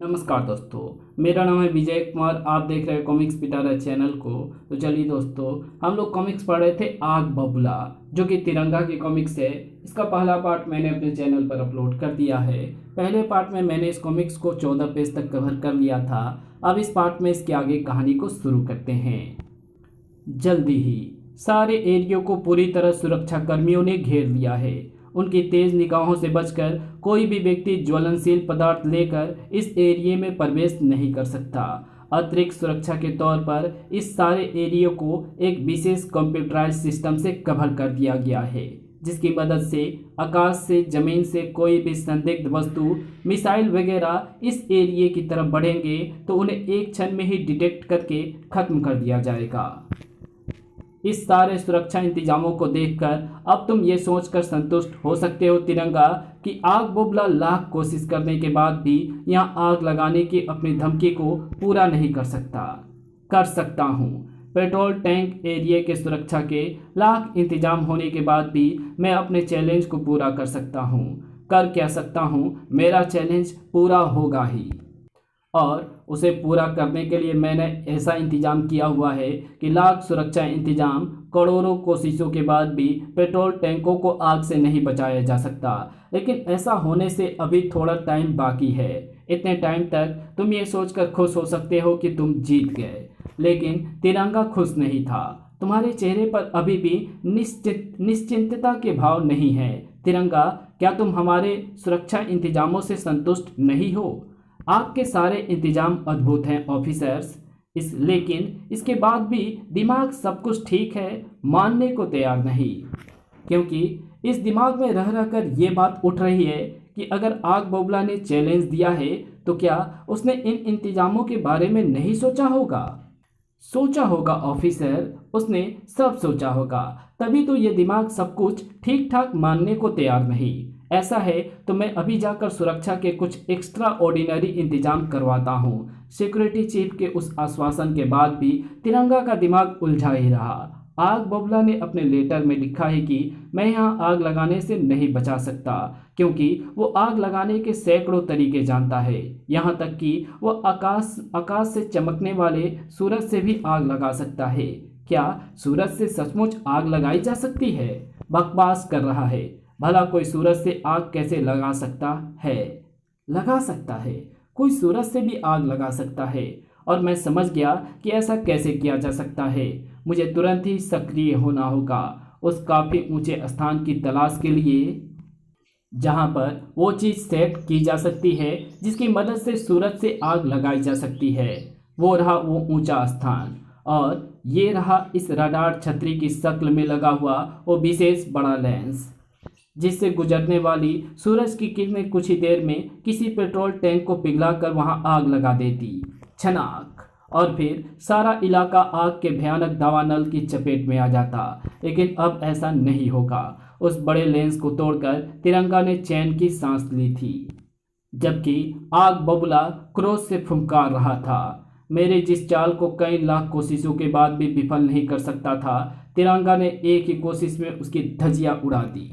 नमस्कार दोस्तों, मेरा नाम है विजय कुमार। आप देख रहे हैं कॉमिक्स पिटारा चैनल को। तो चलिए दोस्तों, हम लोग कॉमिक्स पढ़ रहे थे आग बबूला, जो कि तिरंगा की कॉमिक्स है। इसका पहला पार्ट मैंने अपने चैनल पर अपलोड कर दिया है। पहले पार्ट में मैंने इस कॉमिक्स को 14 पेज तक कवर कर लिया था। अब इस पार्ट में इसके आगे कहानी को शुरू करते हैं। जल्दी ही सारे एरियो को पूरी तरह सुरक्षा कर्मियों ने घेर लिया है। उनकी तेज निगाहों से बचकर कोई भी व्यक्ति ज्वलनशील पदार्थ लेकर इस एरिया में प्रवेश नहीं कर सकता। अतिरिक्त सुरक्षा के तौर पर इस सारे एरिया को एक विशेष कंप्यूटराइज सिस्टम से कवर कर दिया गया है, जिसकी मदद से आकाश से, जमीन से कोई भी संदिग्ध वस्तु, मिसाइल वगैरह इस एरिया की तरफ बढ़ेंगे तो उन्हें एक क्षण में ही डिटेक्ट करके खत्म कर दिया जाएगा। इस सारे सुरक्षा इंतजामों को देखकर अब तुम ये सोचकर संतुष्ट हो सकते हो तिरंगा कि आग बबूला लाख कोशिश करने के बाद भी यहाँ आग लगाने की अपनी धमकी को पूरा नहीं कर सकता हूँ। पेट्रोल टैंक एरिया के सुरक्षा के लाख इंतजाम होने के बाद भी मैं अपने चैलेंज को पूरा कर सकता हूँ। कर क्या सकता हूँ, मेरा चैलेंज पूरा होगा ही। और उसे पूरा करने के लिए मैंने ऐसा इंतजाम किया हुआ है कि लाख सुरक्षा इंतजाम, करोड़ों कोशिशों के बाद भी पेट्रोल टैंकों को आग से नहीं बचाया जा सकता। लेकिन ऐसा होने से अभी थोड़ा टाइम बाकी है। इतने टाइम तक तुम ये सोचकर खुश हो सकते हो कि तुम जीत गए, लेकिन तिरंगा खुश नहीं था। तुम्हारे चेहरे पर अभी भी निश्चिंतता के भाव नहीं है। तिरंगा, क्या तुम हमारे सुरक्षा इंतजामों से संतुष्ट नहीं हो? आपके सारे इंतजाम अद्भुत हैं ऑफिसर्स, लेकिन इसके बाद भी दिमाग सब कुछ ठीक है मानने को तैयार नहीं, क्योंकि इस दिमाग में रह रहकर ये बात उठ रही है कि अगर आग बबूला ने चैलेंज दिया है तो क्या उसने इन इंतजामों के बारे में नहीं सोचा होगा? सोचा होगा ऑफिसर, उसने सब सोचा होगा, तभी तो ये दिमाग सब कुछ ठीक ठाक मानने को तैयार नहीं। ऐसा है तो मैं अभी जाकर सुरक्षा के कुछ एक्स्ट्रा ऑर्डिनरी इंतजाम करवाता हूँ। सिक्योरिटी चीफ के उस आश्वासन के बाद भी तिरंगा का दिमाग उलझा ही रहा। आग बबूला ने अपने लेटर में लिखा है कि मैं यहाँ आग लगाने से नहीं बचा सकता, क्योंकि वो आग लगाने के सैकड़ों तरीके जानता है। यहाँ तक कि वो आकाश से चमकने वाले सूरज से भी आग लगा सकता है। क्या सूरज से सचमुच आग लगाई जा सकती है? बकवास कर रहा है। भला कोई सूरज से आग कैसे लगा सकता है? लगा सकता है, कोई सूरज से भी आग लगा सकता है। और मैं समझ गया कि ऐसा कैसे किया जा सकता है। मुझे तुरंत ही सक्रिय होना होगा उस काफ़ी ऊंचे स्थान की तलाश के लिए जहां पर वो चीज़ सेट की जा सकती है जिसकी मदद से सूरज से आग लगाई जा सकती है। वो रहा वो ऊंचा स्थान, और ये रहा इस रडार छतरी की शक्ल में लगा हुआ वो विशेष बड़ा लेंस, जिससे गुजरने वाली सूरज की किरणें कुछ ही देर में किसी पेट्रोल टैंक को पिघलाकर वहां आग लगा देती। छनाक, और फिर सारा इलाका आग के भयानक दावानल की चपेट में आ जाता। लेकिन अब ऐसा नहीं होगा। उस बड़े लेंस को तोड़कर तिरंगा ने चैन की सांस ली थी, जबकि आग बबूला क्रोध से फुंकार रहा था। मेरे जिस चाल को कई लाख कोशिशों के बाद भी विफल नहीं कर सकता था, तिरंगा ने एक ही कोशिश में उसकी धज्जियां उड़ा दी।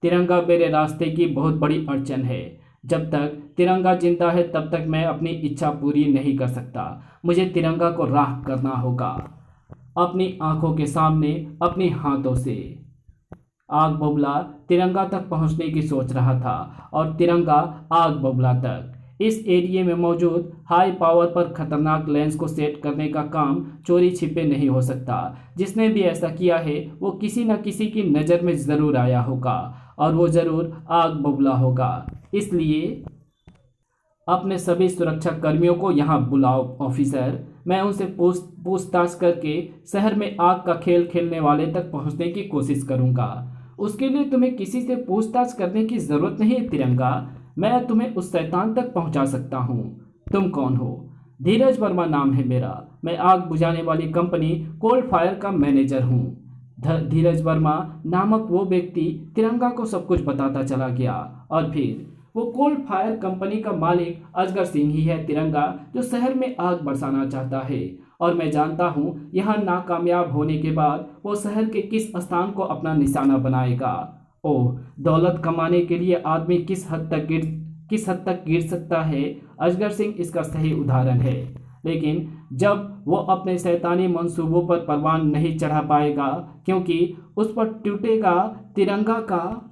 तिरंगा मेरे रास्ते की बहुत बड़ी अड़चन है। जब तक तिरंगा जिंदा है तब तक मैं अपनी इच्छा पूरी नहीं कर सकता। मुझे तिरंगा को राख करना होगा, अपनी आंखों के सामने, अपने हाथों से। आग बबूला तिरंगा तक पहुंचने की सोच रहा था, और तिरंगा आग बबूला तक। इस एरिया में मौजूद हाई पावर पर खतरनाक लेंस को सेट करने का काम चोरी छिपे नहीं हो सकता। जिसने भी ऐसा किया है वो किसी न किसी की नज़र में ज़रूर आया होगा, और वो ज़रूर आग बबूला होगा। इसलिए अपने सभी सुरक्षा कर्मियों को यहाँ बुलाओ ऑफिसर। मैं उनसे पूछताछ करके शहर में आग का खेल खेलने वाले तक पहुँचने की कोशिश करूँगा। उसके लिए तुम्हें किसी से पूछताछ करने की ज़रूरत नहीं है तिरंगा। मैं तुम्हें उस शैतान तक पहुंचा सकता हूं। तुम कौन हो? धीरज वर्मा नाम है मेरा। मैं आग बुझाने वाली कंपनी कोल्ड फायर का मैनेजर हूं। धीरज वर्मा नामक वो व्यक्ति तिरंगा को सब कुछ बताता चला गया, और फिर वो कोल्ड फायर कंपनी का मालिक अजगर सिंह ही है तिरंगा, जो शहर में आग बरसाना चाहता है। और मैं जानता हूँ यहाँ नाकामयाब होने के बाद वो शहर के किस स्थान को अपना निशाना बनाएगा। ओह, दौलत कमाने के लिए आदमी किस हद तक गिर सकता है अजगर सिंह इसका सही उदाहरण है। लेकिन जब वो अपने शैतानी मंसूबों पर परवान नहीं चढ़ा पाएगा, क्योंकि उस पर टूटेगा तिरंगा का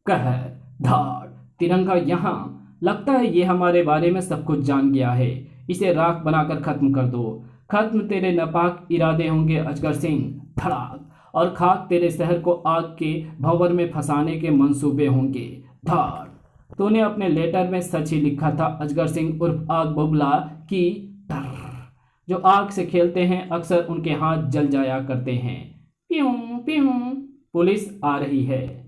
कहर। धाड़। तिरंगा यहाँ। लगता है ये हमारे बारे में सब कुछ जान गया है। इसे राख बनाकर खत्म कर दो। खत्म तेरे नापाक इरादे होंगे अजगर सिंह। धड़ाक। और खाक तेरे शहर को आग के भंवर में फंसाने के मंसूबे होंगे। धाड़। तूने अपने लेटर में सच ही लिखा था अजगर सिंह उर्फ आग बबूला की जो आग से खेलते हैं अक्सर उनके हाथ जल जाया करते हैं। प्यूं प्यूं। पुलिस आ रही है।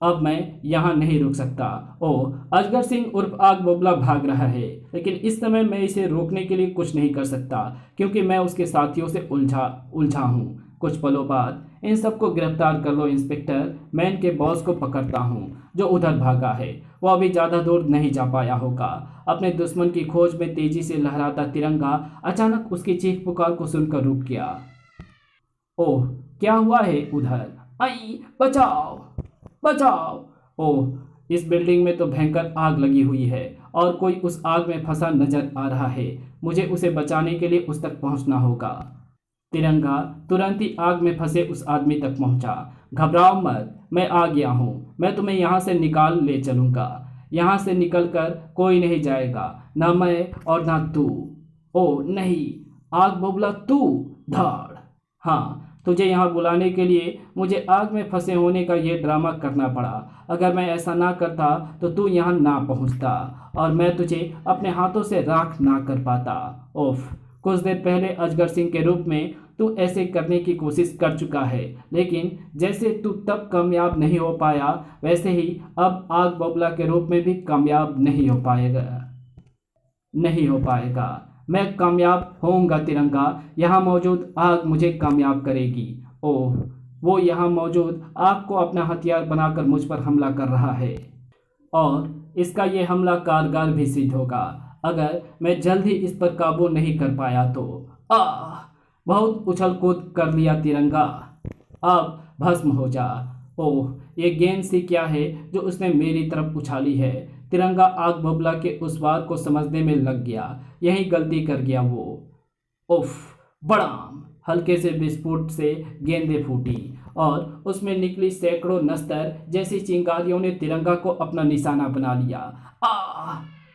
अब मैं यहाँ नहीं रुक सकता। ओ, अजगर सिंह उर्फ आग बबूला भाग रहा है, लेकिन इस समय मैं इसे रोकने के लिए कुछ नहीं कर सकता, क्योंकि मैं उसके साथियों से उलझा हूँ। कुछ पलों बाद इन सबको गिरफ्तार कर लो इंस्पेक्टर। मैं इनके बॉस को पकड़ता हूँ जो उधर भागा है। वो अभी ज़्यादा दूर नहीं जा पाया होगा। अपने दुश्मन की खोज में तेजी से लहराता तिरंगा अचानक उसकी चीख पुकार को सुनकर रुक गया। ओह, क्या हुआ है उधर? आई, बचाओ बचाओ। ओह, इस बिल्डिंग में तो भयंकर आग लगी हुई है और कोई उस आग में फंसा नजर आ रहा है। मुझे उसे बचाने के लिए उस तक पहुंचना होगा। तिरंगा तुरंत ही आग में फंसे उस आदमी तक पहुंचा। घबराओ मत, मैं आ गया हूँ। मैं तुम्हें यहाँ से निकाल ले चलूँगा। यहाँ से निकलकर कोई नहीं जाएगा, ना मैं और ना तू। ओ नहीं, आग बबूला तू? धाड़। हाँ, तुझे यहाँ बुलाने के लिए मुझे आग में फंसे होने का ये ड्रामा करना पड़ा। अगर मैं ऐसा ना करता तो तू यहाँ ना पहुँचता और मैं तुझे अपने हाथों से राख ना कर पाता। ओफ, कुछ देर पहले अजगर सिंह के रूप में तू ऐसे करने की कोशिश कर चुका है, लेकिन जैसे तू तब कामयाब नहीं हो पाया, वैसे ही अब आग बबूला के रूप में भी कामयाब नहीं हो पाएगा। मैं कामयाब होऊंगा तिरंगा। यहाँ मौजूद आग मुझे कामयाब करेगी। ओह, वो यहाँ मौजूद आग को अपना हथियार बनाकर मुझ पर हमला कर रहा है और इसका ये हमला कारगर भी सिद्ध होगा अगर मैं जल्द ही इस पर काबू नहीं कर पाया तो। बहुत उछल कूद कर लिया तिरंगा। अब भस्म हो जा। ओह, ये गेंद सी क्या है जो उसने मेरी तरफ उछाली है। तिरंगा आग बबूला के उस वार को समझने में लग गया। यही गलती कर गया वो। उफ, बड़ाम। हल्के से विस्फोट से गेंदें फूटी और उसमें निकली सैकड़ों नस्तर जैसी चिंगारियों ने तिरंगा को अपना निशाना बना लिया।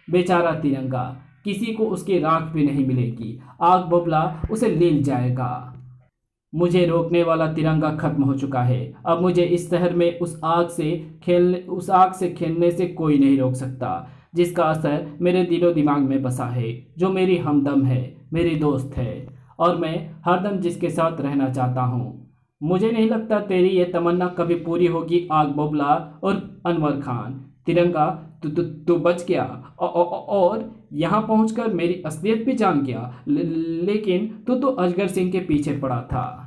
बेचारा तिरंगा, किसी को उसकी राख भी नहीं मिलेगी। आग बबूला उसे ले जाएगा। मुझे रोकने वाला तिरंगा खत्म हो चुका है। अब मुझे इस शहर में उस आग से खेलने से कोई नहीं रोक सकता, जिसका असर मेरे दिलो दिमाग में बसा है, जो मेरी हमदम है, मेरी दोस्त है और मैं हरदम जिसके साथ रहना चाहता हूँ। मुझे नहीं लगता तेरी ये तमन्ना कभी पूरी होगी आग बबूला और अनवर खान। तिरंगा, तू बच गया और यहाँ पहुंचकर मेरी असलियत भी जान गया। लेकिन तू तो अजगर सिंह के पीछे पड़ा था।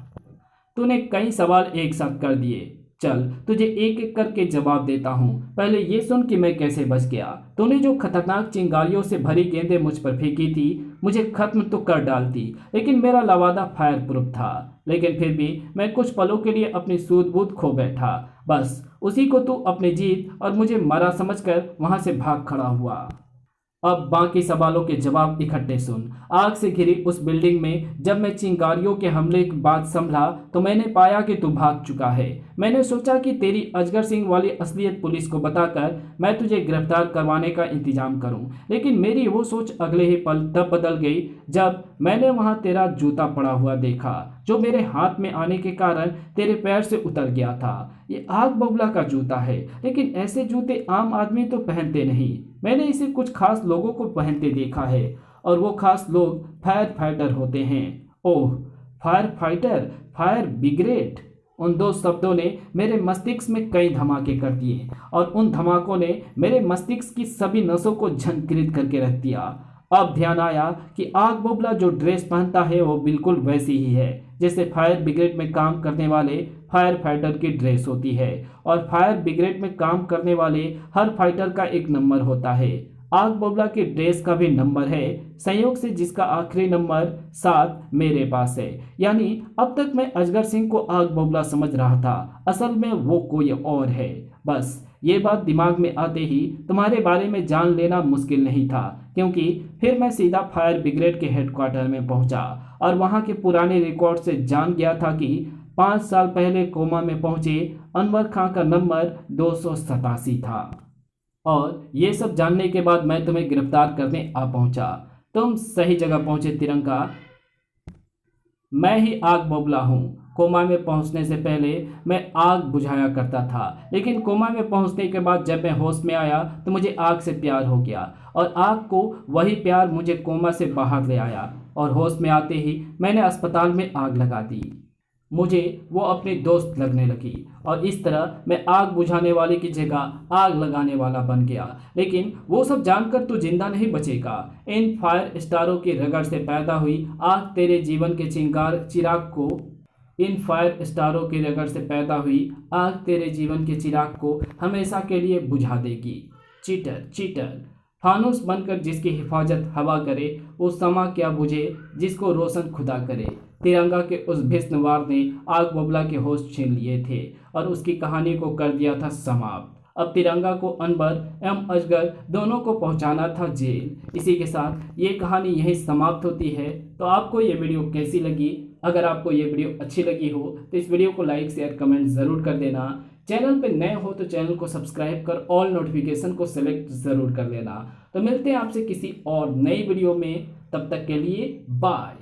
तूने कई सवाल एक साथ कर दिए। चल, तुझे एक एक करके जवाब देता हूँ। पहले ये सुन कि मैं कैसे बच गया। तूने जो खतरनाक चिंगारियों से भरी गेंदें मुझ पर फेंकी थी, मुझे खत्म तो कर डालती, लेकिन मेरा लवादा फायर प्रूफ था। लेकिन फिर भी मैं कुछ पलों के लिए अपनी सूझबूझ खो बैठा। बस उसी को तू अपनी जीत और मुझे मरा समझकर वहां से भाग खड़ा हुआ। अब बाकी सवालों के जवाब इकट्ठे सुन। आग से घिरी उस बिल्डिंग में जब मैं चिंगारियों के हमले के बाद संभला तो मैंने पाया कि तू भाग चुका है। मैंने सोचा कि तेरी अजगर सिंह वाली असलियत पुलिस को बताकर मैं तुझे गिरफ्तार करवाने का इंतजाम करूं, लेकिन मेरी वो सोच अगले ही पल तब बदल गई जब मैंने वहां तेरा जूता पड़ा हुआ देखा, जो मेरे हाथ में आने के कारण तेरे पैर से उतर गया था। ये आग बबूला का जूता है, लेकिन ऐसे जूते आम आदमी तो पहनते नहीं। मैंने इसे कुछ खास लोगों को पहनते देखा है और वो खास लोग फायर फाइटर होते हैं। ओह, फायर फाइटर, फायर ब्रिगेड। उन दो शब्दों ने मेरे मस्तिष्क में कई धमाके कर दिए और उन धमाकों ने मेरे मस्तिष्क की सभी नसों को झंकृत करके रख दिया। अब ध्यान आया कि आग बबूला जो ड्रेस पहनता है वो बिल्कुल वैसी ही है जैसे फायर ब्रिगेड में काम करने वाले फायर फाइटर की ड्रेस होती है, और फायर ब्रिगेड में काम करने वाले हर फाइटर का एक नंबर होता है। आग बबूला की ड्रेस का भी नंबर है, संयोग से जिसका आखिरी नंबर 7 मेरे पास है। यानी अब तक मैं अजगर सिंह को आग बबूला समझ रहा था, असल में वो कोई और है। बस ये बात दिमाग में आते ही तुम्हारे बारे में जान लेना मुश्किल नहीं था, क्योंकि फिर मैं सीधा फायर ब्रिगेड के हेडक्वार्टर में पहुंचा और वहां के पुराने रिकॉर्ड से जान गया था कि 5 साल पहले कोमा में पहुंचे अनवर खां का नंबर 287 था। और ये सब जानने के बाद मैं तुम्हें गिरफ्तार करने आ पहुंचा। तुम सही जगह पहुंचे तिरंगा। मैं ही आग बबूला हूँ। कोमा में पहुंचने से पहले मैं आग बुझाया करता था, लेकिन कोमा में पहुंचने के बाद जब मैं होश में आया तो मुझे आग से प्यार हो गया और आग को वही प्यार मुझे कोमा से बाहर ले आया और होश में आते ही मैंने अस्पताल में आग लगा दी। मुझे वो अपनी दोस्त लगने लगी और इस तरह मैं आग बुझाने वाले की जगह आग लगाने वाला बन गया। लेकिन वो सब जानकर तू जिंदा नहीं बचेगा। इन फायर स्टारों की रगड़ से पैदा हुई आग तेरे जीवन के चिराग को हमेशा के लिए बुझा देगी। चीटर चीटर, फानुस बनकर जिसकी हिफाजत हवा करे, वो समा क्या बुझे जिसको रोशन खुदा करे। तिरंगा के उस भीष्मवार ने आग बबूला के होश छीन लिए थे और उसकी कहानी को कर दिया था समाप्त। अब तिरंगा को अनवर एवं अजगर दोनों को पहुंचाना था जेल। इसी के साथ ये कहानी यहीं समाप्त होती है। तो आपको ये वीडियो कैसी लगी? अगर आपको ये वीडियो अच्छी लगी हो तो इस वीडियो को लाइक शेयर कमेंट ज़रूर कर देना। चैनल पे नए हो तो चैनल को सब्सक्राइब कर ऑल नोटिफिकेशन को सेलेक्ट ज़रूर कर लेना। तो मिलते हैं आपसे किसी और नई वीडियो में, तब तक के लिए बाय।